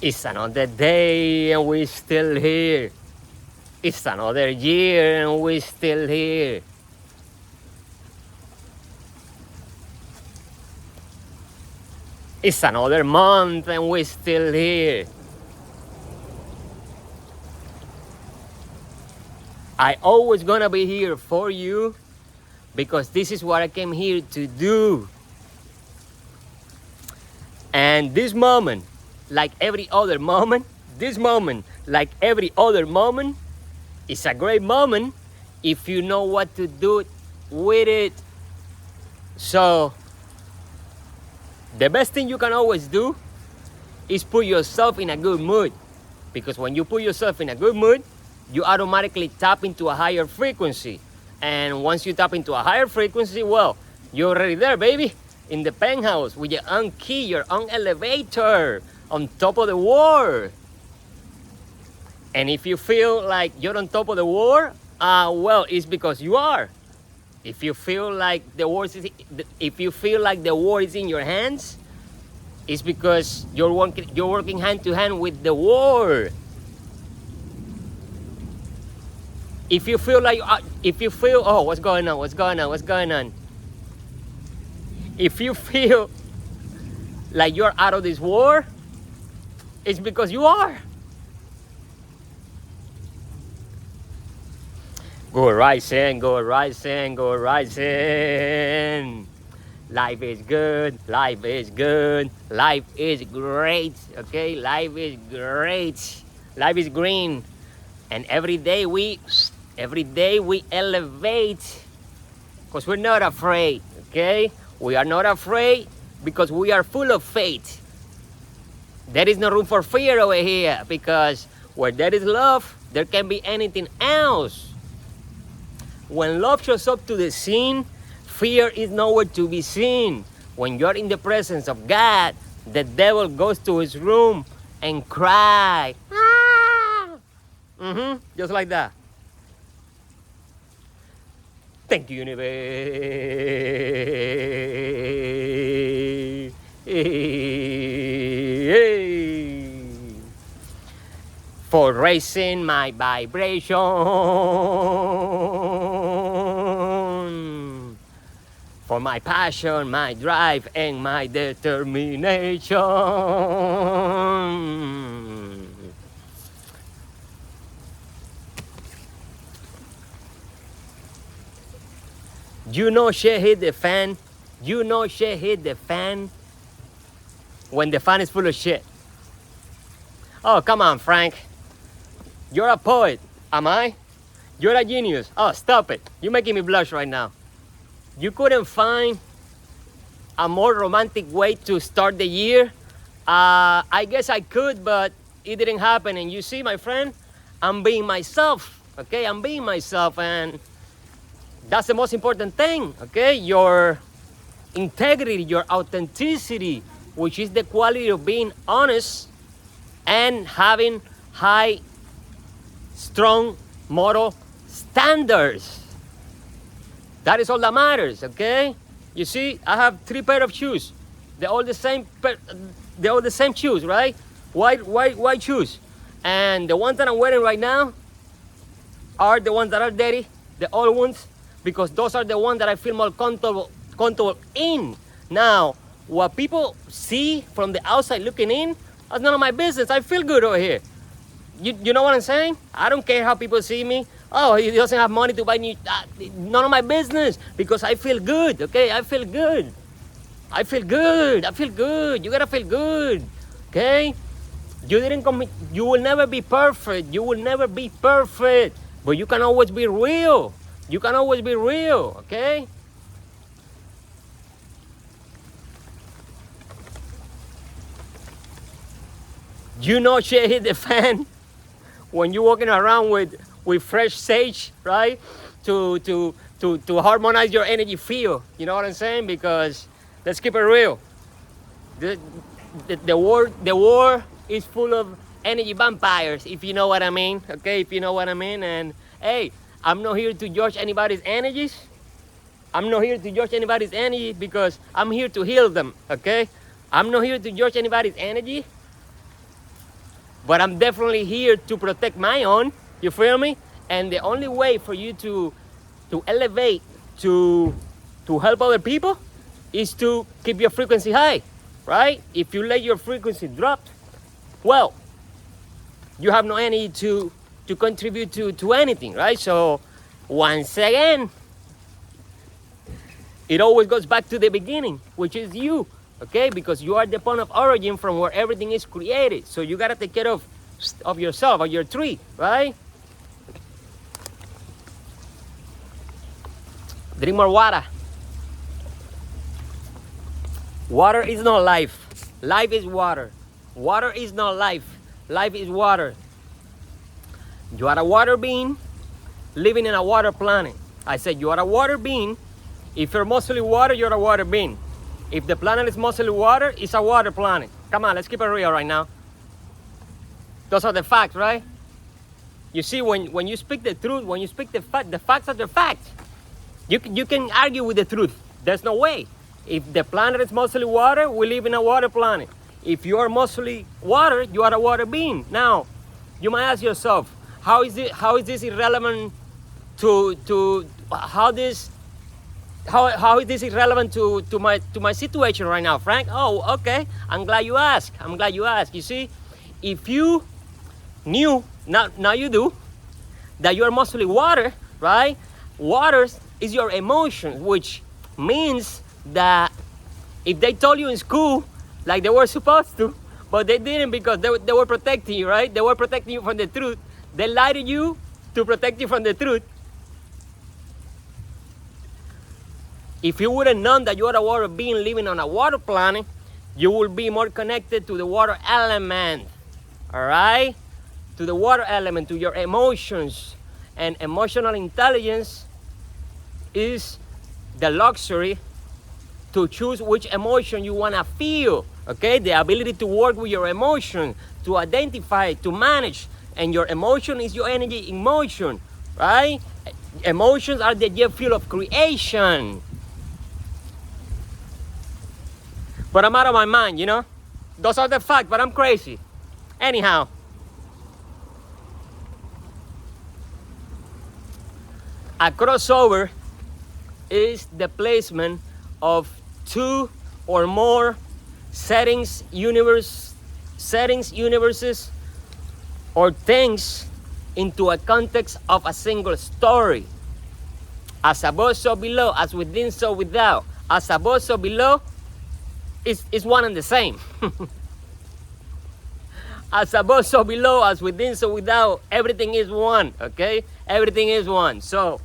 It's another day and we're still here. It's another year and we're still here. It's another month and we're still here. I always gonna be here for you because this is what I came here to do. And this moment, like every other moment, this moment, like every other moment, is a great moment if you know what to do with it. So, the best thing you can always do is put yourself in a good mood. Because when you put yourself in a good mood, you automatically tap into a higher frequency. And once you tap into a higher frequency, well, you're already there, baby. In the penthouse with your own key, your own elevator, on top of the world. And if you feel like you're on top of the world, well, it's because you are. If you feel like the world is in your hands, it's because you're working hand to hand with the world. If you feel like, oh, what's going on? If you feel like you're out of this world, it's because you are. Go rising. Life is good. Life is great. Okay, life is great. Life is green. And every day we elevate because we're not afraid. Okay, we are not afraid because we are full of faith. There is no room for fear over here because where there is love, there can be anything else. When love shows up to the scene, fear is nowhere to be seen. When you're in the presence of God, the devil goes to his room and cry. Just like that. Thank you, universe. For raising my vibration, for my passion, my drive, and my determination. You know shit hit the fan. You know shit hit the fan when the fan is full of shit. Oh, come on, Frank. You're a poet, am I? You're a genius. Oh, stop it. You're making me blush right now. You couldn't find a more romantic way to start the year? I guess I could, but it didn't happen. And you see, my friend, I'm being myself, okay? I'm being myself, and that's the most important thing, okay? Your integrity, your authenticity, which is the quality of being honest and having high, strong moral standards. That is all that matters, okay? You see, I have 3 pairs of shoes. They're all the same shoes, right? White shoes. And the ones that I'm wearing right now are the ones that are dirty, the old ones, because those are the ones that I feel more comfortable in. Now, what people see from the outside looking in, that's none of my business. I feel good over here. You know what I'm saying? I don't care how people see me. Oh, he doesn't have money to buy new. None of my business because I feel good, okay? I feel good. You gotta feel good, okay? You will never be perfect. But you can always be real. Okay? You know shit hit the fan when you're walking around with fresh sage, right? To harmonize your energy field. You know what I'm saying? Because let's keep it real. The war is full of energy vampires, if you know what I mean. Okay, if you know what I mean. And hey, I'm not here to judge anybody's energies. Because I'm here to heal them. Okay? I'm not here to judge anybody's energy. but I'm definitely here to protect my own. You feel me? And the only way for you to elevate, to help other people, is to keep your frequency high, right? If you let your frequency drop, well, you have no energy to contribute to anything, right? So once again, it always goes back to the beginning, which is you, okay? Because you are the point of origin from where everything is created. So you gotta take care of yourself, of your tree, right? Drink more water. Water is not life. Life is water. Water is not life. Life is water. You are a water being living in a water planet. I said you are a water being. If you're mostly water, you're a water being. If the planet is mostly water, it's a water planet. Come on, let's keep it real right now. Those are the facts, right? You see, when you speak the truth, when you speak the facts are the facts. You can argue with the truth. There's no way. If the planet is mostly water, we live in a water planet. If you are mostly water, you are a water being. Now, you might ask yourself, how is this irrelevant to how is this irrelevant to my situation right now, Frank? Oh, okay. I'm glad you asked. You see, if you knew, now you do, that you are mostly water, right? Water is your emotions, which means that if they told you in school like they were supposed to, but they didn't because they were protecting you, right? They were protecting you from the truth. They lied to you to protect you from the truth. If you would have known that you are a water being living on a water planet, you will be more connected to the water element, all right? To the water element, to your emotions. And emotional intelligence is the luxury to choose which emotion you want to feel, okay? The ability to work with your emotion, to identify, to manage. And your emotion is your energy in motion, right? Emotions are the jet fuel of creation. But I'm out of my mind, you know? Those are the facts, but I'm crazy. Anyhow. A crossover is the placement of two or more settings, universes, or things into a context of a single story. As above, so below. As within, so without. As above, so below is one and the same. As above, so below. As within, so without. Everything is one, okay? Everything is one. So,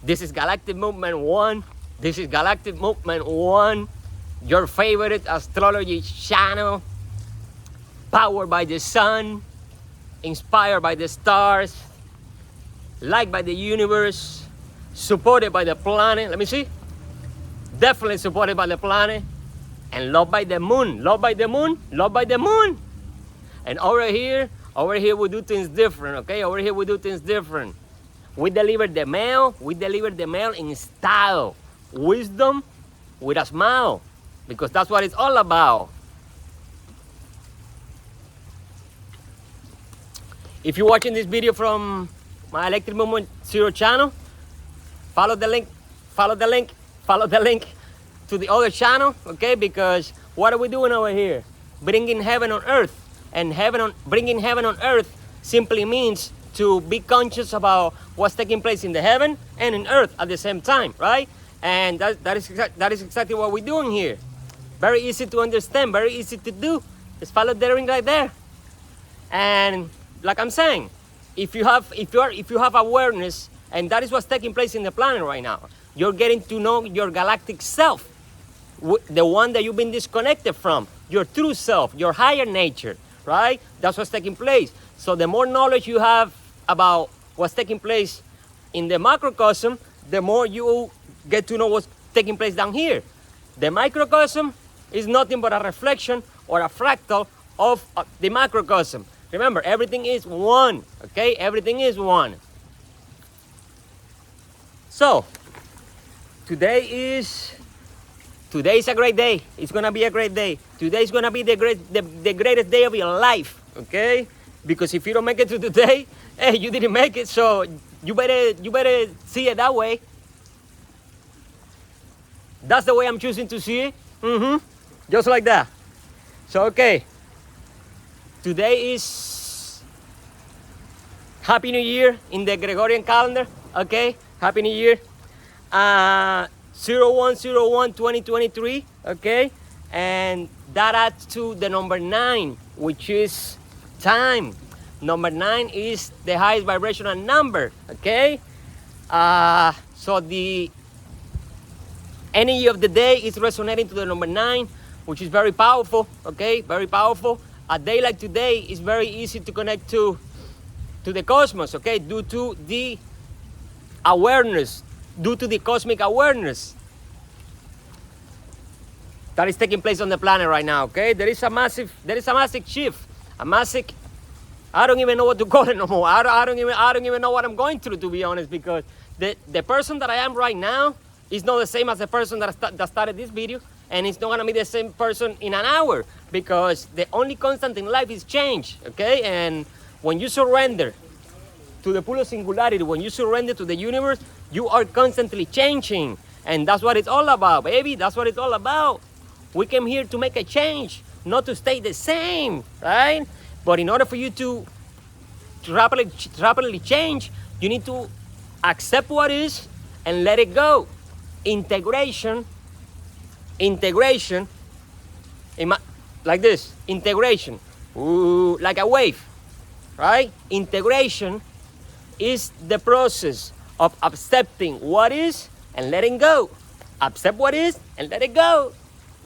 this is Galactic Movement 1. This is Galactic Movement 1, your favorite astrology channel, powered by the sun, inspired by the stars, liked by the universe, supported by the planet. Let me see. Definitely supported by the planet, and loved by the moon. Loved by the moon. Loved by the moon. And over here we do things different, okay? Over here we do things different. We deliver the mail in style. Wisdom with a smile, because that's what it's all about. If you're watching this video from my Electric Movement Zero channel, follow the link to the other channel, okay? Because what are we doing over here? Bringing heaven on earth. And bringing heaven on earth simply means to be conscious about what's taking place in the heaven and in earth at the same time, right? And that is exactly what we're doing here. Very easy to understand, very easy to do. Just follow the ring right there. And like I'm saying, if you have awareness, and that is what's taking place in the planet right now, you're getting to know your galactic self, the one that you've been disconnected from, your true self, your higher nature, right? That's what's taking place. So the more knowledge you have about what's taking place in the macrocosm, the more you get to know what's taking place down here. The microcosm is nothing but a reflection or a fractal of the macrocosm. Remember, everything is one, okay? Everything is one. So, today is Today is a great day. It's gonna be a great day. Today is gonna be the greatest day of your life, okay? Because if you don't make it to today, hey, you didn't make it, so you better see it that way. That's the way I'm choosing to see it. Just like that. So okay. Today is Happy New Year in the Gregorian calendar. Okay? Happy New Year. 01/01/2023, okay, and that adds to the number 9, which is time. Number 9 is the highest vibrational number, okay. So the energy of the day is resonating to the number 9, which is very powerful, okay, very powerful. A day like today is very easy to connect to the cosmos, okay, due to the awareness, due to the cosmic awareness that is taking place on the planet right now, okay? There is a massive shift, a massive, I don't even know what to call it no more. I don't even know what I'm going through, to be honest, because the person that I am right now is not the same as the person that started this video, and it's not gonna be the same person in an hour, because the only constant in life is change, okay? And when you surrender to the pool of singularity, when you surrender to the universe, you are constantly changing. And that's what it's all about, baby. That's what it's all about. We came here to make a change, not to stay the same, right? But in order for you to rapidly change, you need to accept what is and let it go. Integration, like this, integration, like a wave, right? Integration is the process of accepting what is and letting go. Accept what is and let it go.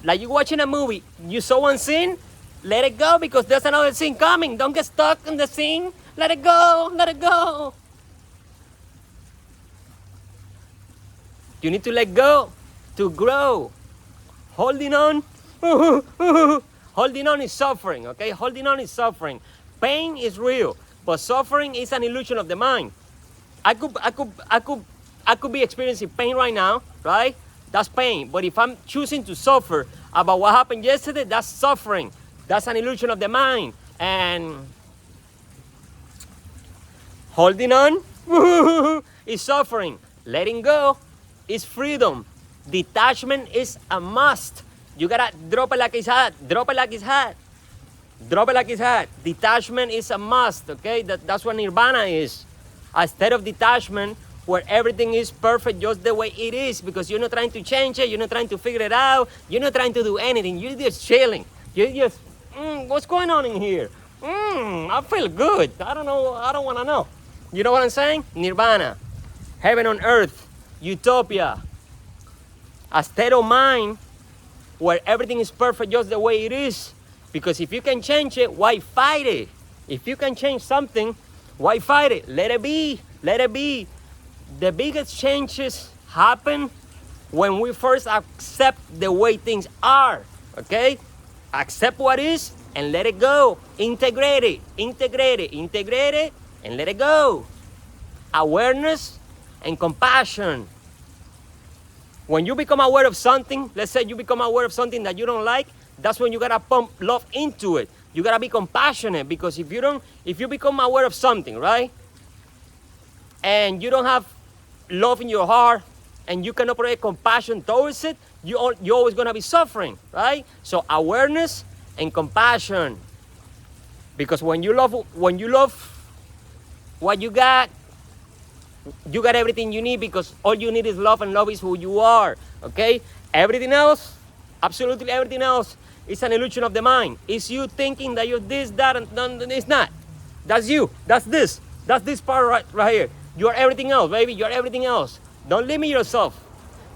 Like you watching a movie, you saw one scene, let it go because there's another scene coming. Don't get stuck in the scene. Let it go, let it go. You need to let go to grow. Holding on, holding on is suffering, okay? Holding on is suffering. Pain is real, but suffering is an illusion of the mind. I could be experiencing pain right now, right? That's pain. But if I'm choosing to suffer about what happened yesterday, that's suffering. That's an illusion of the mind. And holding on is suffering. Letting go is freedom. Detachment is a must. You gotta drop it like it's hot. Drop it like it's hot. Drop it like it's hot. Detachment is a must, okay? That's what nirvana is. A state of detachment where everything is perfect just the way it is, because you're not trying to change it, you're not trying to figure it out, you're not trying to do anything, you're just chilling. You're just, what's going on in here? I feel good. I don't know, I don't want to know. You know what I'm saying? Nirvana, heaven on earth, utopia, a state of mind where everything is perfect just the way it is. Because if you can change it, why fight it? If you can change something, why fight it? Let it be. Let it be. The biggest changes happen when we first accept the way things are. Okay? Accept what is and let it go. Integrate it. Integrate it. Integrate it and let it go. Awareness and compassion. When you become aware of something, let's say you become aware of something that you don't like, that's when you gotta pump love into it. You gotta be compassionate, because if you become aware of something, right, and you don't have love in your heart and you cannot provide compassion towards it, you're always gonna be suffering, right? So awareness and compassion, because when you love what you got everything you need, because all you need is love, and love is who you are. Okay? Everything else, absolutely everything else, is an illusion of the mind. It's you thinking that you're this, that, and it's not. That's you. That's this. That's this part right here. You're everything else, baby. You're everything else. Don't limit yourself.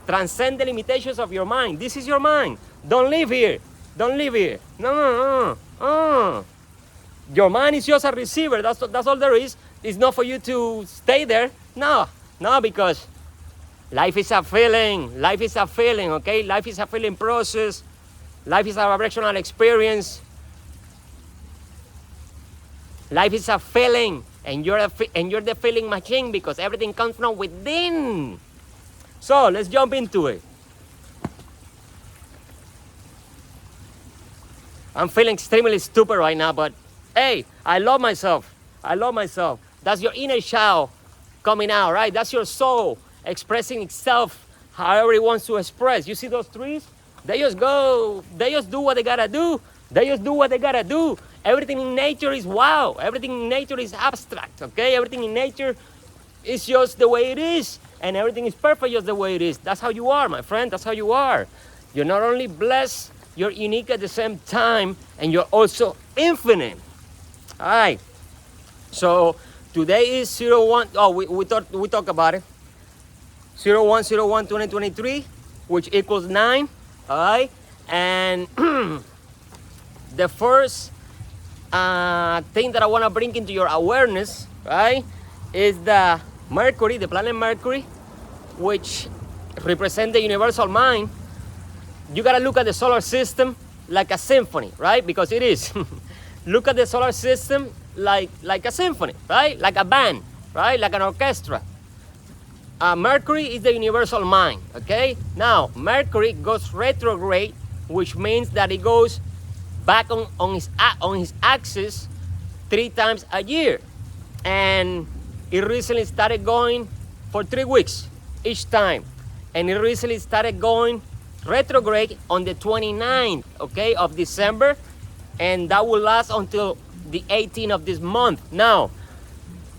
Transcend the limitations of your mind. This is your mind. Don't live here. Don't live here. No. Your mind is just a receiver. That's all there is. It's not for you to stay there. No, because life is a feeling. Life is a feeling, okay? Life is a feeling process. Life is a vibrational experience. Life is a feeling, and you're the feeling machine, because everything comes from within. So let's jump into it. I'm feeling extremely stupid right now, but hey, I love myself. I love myself. That's your inner child coming out, right? That's your soul expressing itself however it wants to express. You see those trees? They just go, they just do what they gotta do. They just do what they gotta do. Everything in nature is wow. Everything in nature is abstract, okay? Everything in nature is just the way it is. And everything is perfect just the way it is. That's how you are, my friend. That's how you are. You're not only blessed, you're unique at the same time, and you're also infinite. All right. So today is 01. Oh, we talked about it. 01/01/2023, which equals 9. All right. And the first thing that I want to bring into your awareness, right, is the Mercury, the planet Mercury, which represents the universal mind. You gotta look at the solar system like a symphony, right? Because it is. Look at the solar system like a symphony, right? Like a band, right? Like an orchestra. Mercury is the universal mind, okay? Now, Mercury goes retrograde, which means that it goes back on his axis 3 times a year. And it recently started going for 3 weeks each time. And it recently started going retrograde on the 29th, okay, of December. And that will last until the 18th of this month. Now,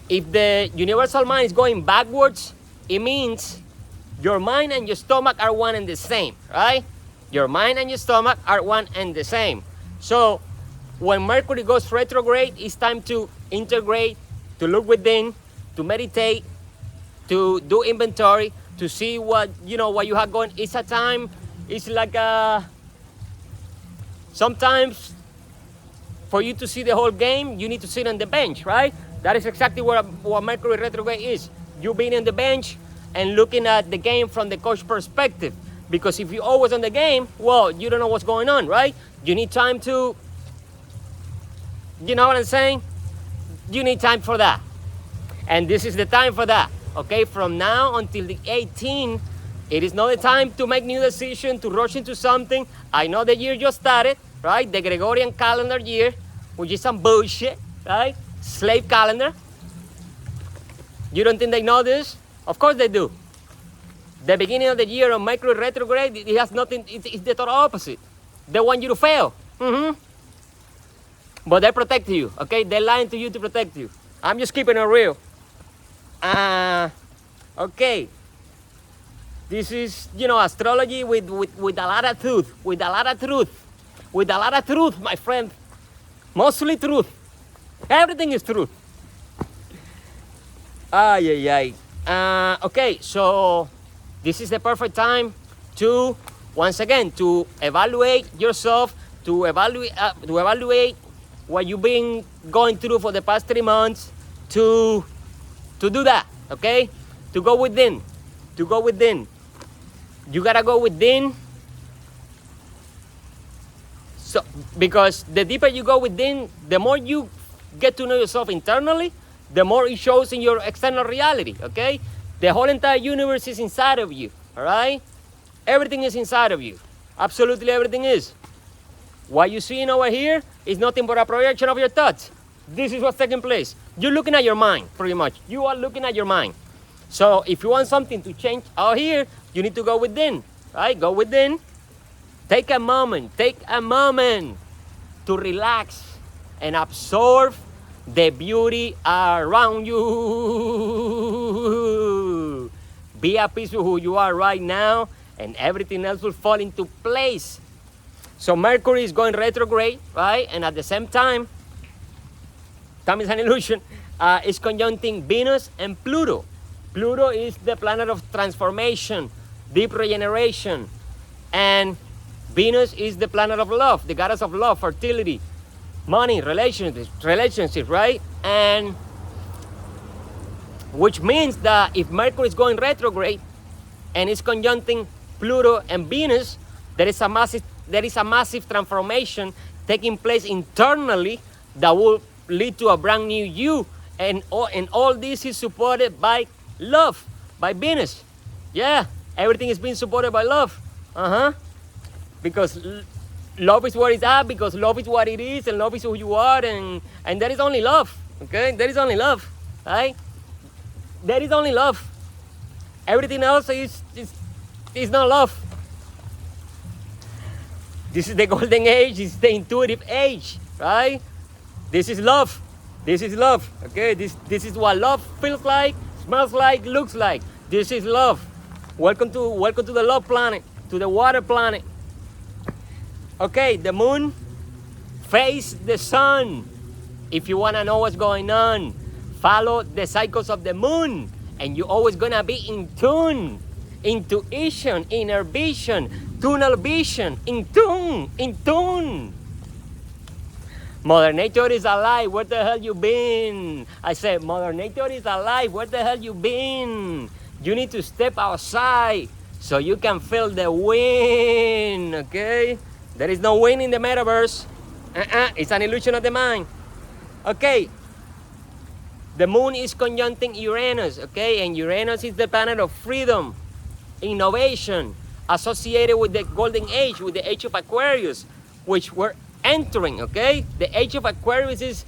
if the universal mind is going backwards, it means your mind and your stomach are one and the same, right? Your mind and your stomach are one and the same. So when Mercury goes retrograde, it's time to integrate, to look within, to meditate, to do inventory, to see what you have going. It's a time, it's like sometimes for you to see the whole game, you need to sit on the bench, right? That is exactly what Mercury retrograde is. You being on the bench and looking at the game from the coach perspective. Because if you're always on the game, well, you don't know what's going on, right? You need time to, you know what I'm saying? You need time for that. And this is the time for that, okay? From now until the 18th, it is not the time to make new decisions, to rush into something. I know the year just started, right? The Gregorian calendar year, which is some bullshit, right? Slave calendar. You don't think they know this? Of course they do. The beginning of the year on Mercury retrograde, it has nothing, it's the total opposite. They want you to fail. But they protect you, okay? They're lying to you to protect you. I'm just keeping it real. Okay. This is, astrology with a lot of truth. With a lot of truth. With a lot of truth, my friend. Mostly truth. Everything is truth. Okay, so this is the perfect time to, once again, to evaluate yourself, to evaluate what you've been going through for the past 3 months, to do that, okay? To go within. You gotta go within. So, because the deeper you go within, the more you get to know yourself internally, the more it shows in your external reality, okay? The whole entire universe is inside of you, all right? Everything is inside of you. Absolutely everything is. What you're seeing over here is nothing but a projection of your thoughts. This is what's taking place. You're looking at your mind, pretty much. You are looking at your mind. So if you want something to change out here, you need to go within, right? Go within. Take a moment to relax and absorb the beauty around you. Be at peace with who you are right now, and everything else will fall into place. So Mercury is going retrograde, right? And at the same time, time is an illusion, it's conjuncting Venus and Pluto. Pluto is the planet of transformation, deep regeneration. And Venus is the planet of love, the goddess of love, fertility, money, relationships, right? And which means that if Mercury is going retrograde and it's conjuncting Pluto and Venus, there is a massive transformation taking place internally that will lead to a brand new you. And all this is supported by love, by Venus. Yeah, everything is being supported by love. Because love is where it's at because love is what it is and love is who you are, and there is only love, okay? There is only love, right? There is only love. Everything else is not love. This is the golden age, it's the intuitive age, right? This is love. This is love, okay? This is what love feels like, smells like, looks like. This is love. Welcome to the love planet, to the water planet. Okay, the moon face the sun. If you wanna know what's going on, follow the cycles of the moon, and you're always gonna be in tune. Intuition, inner vision, tunnel vision, in tune. Mother Nature is alive, where the hell you been? I said, Mother Nature is alive, where the hell you been? You need to step outside so you can feel the wind, okay? There is no wind in the metaverse. It's an illusion of the mind. Okay. The moon is conjuncting Uranus, okay? And Uranus is the planet of freedom, innovation, associated with the golden age, with the age of Aquarius, which we're entering, okay? The age of Aquarius is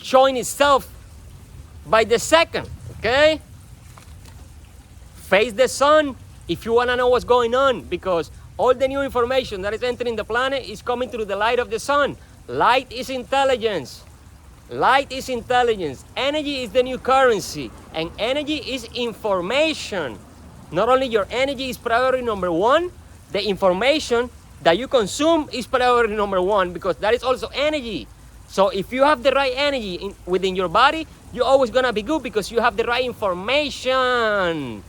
showing itself by the second, okay? Face the sun if you want to know what's going on, because all the new information that is entering the planet is coming through the light of the sun. Light is intelligence. Light is intelligence. Energy is the new currency, and energy is information. Not only your energy is priority number one, the information that you consume is priority number one, because that is also energy. So if you have the right energy within your body, you're always gonna be good because you have the right information.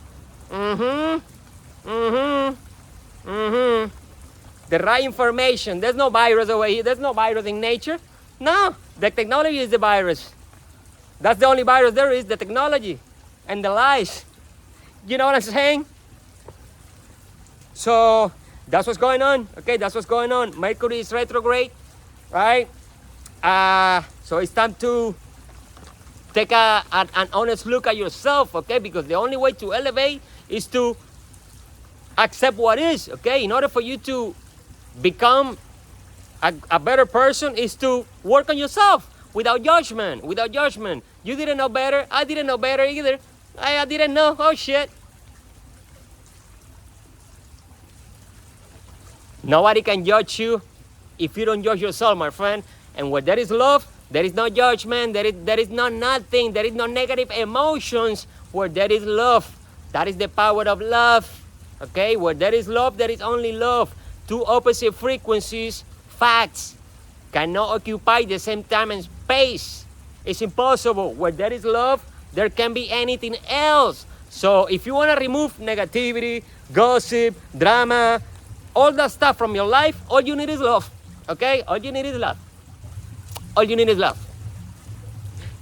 The right information. There's no virus over here. There's no virus in nature. No, the technology is the virus. That's the only virus there is, the technology and the lies. You know what I'm saying? So that's what's going on. Okay, that's what's going on. Mercury is retrograde, right? So it's time to take an honest look at yourself, okay? Because the only way to elevate is to accept what is, okay? In order for you to become a better person is to work on yourself without judgment, without judgment. You didn't know better. I didn't know better either. I didn't know. Oh, shit. Nobody can judge you if you don't judge yourself, my friend. And where there is love, there is no judgment. There is no nothing. There is no negative emotions. Where there is love, that is the power of love. Okay? Where there is love, there is only love. Two opposite frequencies, facts, cannot occupy the same time and space. It's impossible. Where there is love, there can be anything else. So if you want to remove negativity, gossip, drama, all that stuff from your life, all you need is love. Okay? All you need is love. All you need is love.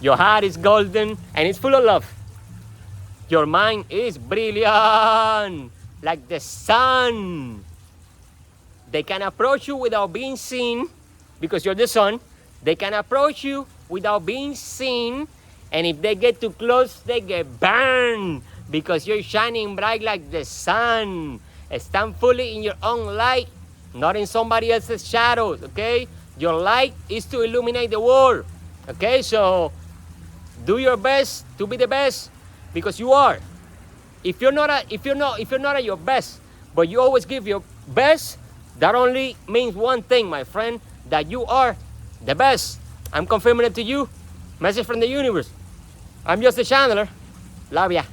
Your heart is golden and it's full of love. Your mind is brilliant, like the sun. They can approach you without being seen, because you're the sun. They can approach you without being seen, and if they get too close, they get burned, because you're shining bright like the sun. Stand fully in your own light, not in somebody else's shadows, okay? Your light is to illuminate the world, okay? So do your best to be the best, because you are. If you're not at your best, but you always give your best, that only means one thing, my friend, that you are the best. I'm confirming it to you. Message from the universe. I'm just a channeler. Love ya.